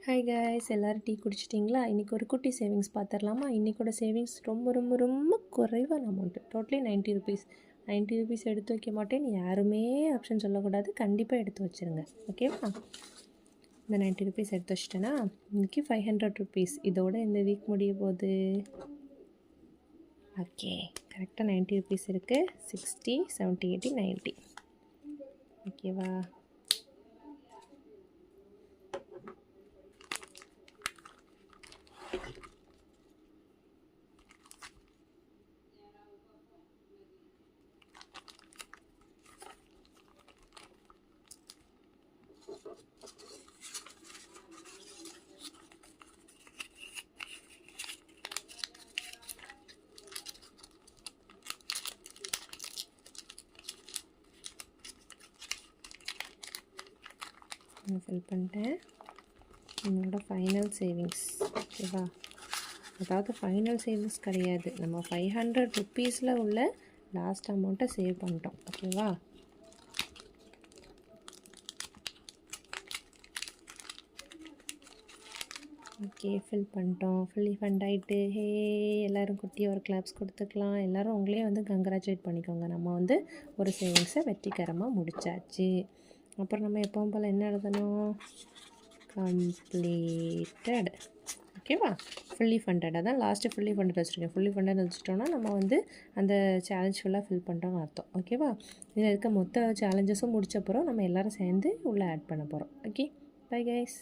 Hi guys, எல்லோரும் tea குடிச்சிட்டிங்களா? இன்றைக்கி ஒரு குட்டி சேவிங்ஸ் பார்த்துடலாமா? இன்றைக்கோட சேவிங்ஸ் ரொம்ப குறைவான அமௌண்ட்டு. Totally 90 rupees. 90 ருபீஸ் எடுத்து வைக்க மாட்டேன்னு யாருமே ஆப்ஷன் சொல்லக்கூடாது. கண்டிப்பாக எடுத்து வச்சுருங்க, ஓகேவா? இந்த 90 ருபீஸ் எடுத்து வச்சிட்டேன்னா இன்றைக்கி 500 ருபீஸ். இதோட இந்த வீக் முடிய போகுது. ஓகே, கரெக்டாக 90 ருபீஸ் இருக்குது. 60, 70, 80, 90. ஓகேவா? ஃபில் பண்ணிட்டேன். என்னோட ஃபைனல் சேவிங்ஸ், ஓகேவா? அதாவது ஃபைனல் சேவிங்ஸ் கிடையாது, நம்ம 500 ருபீஸில் உள்ள லாஸ்ட் அமௌண்ட்டை சேவ் பண்ணிட்டோம், ஓகேவா? ஓகே, ஃபில் பண்ணிட்டோம். ஃபுல்லி ஃபண்ட் ஆகிட்டு. ஹே, எல்லோரும் குட்டியாக ஒரு கிளாப்ஸ் கொடுத்துக்கலாம். எல்லோரும் உங்களே கங்க்ராச்சுலேட் பண்ணிக்கோங்க. நம்ம ஒரு சேவிங்ஸை வெற்றிகரமாக முடித்தாச்சு. அப்புறம் நம்ம எப்பவும் போல் என்ன எழுதணும்? கம்ப்ளீட்டட், ஓகேவா? ஃபுல்லி ஃபண்டட், அதான் லாஸ்ட்டு ஃபுல்லி ஃபண்டட் வச்சுருக்கேன். ஃபுல்லி ஃபண்டட் வச்சுட்டோன்னா நம்ம அந்த சேலஞ்ச் ஃபுல்லாக ஃபில் பண்ணுறோன்னு அர்த்தம், ஓகேவா? இதில் இருக்க மொத்த சேலஞ்சஸும் முடிச்சப்பறம் நம்ம எல்லோரும் சேர்ந்து உள்ளே ஆட் பண்ண போகிறோம். Okay, bye guys.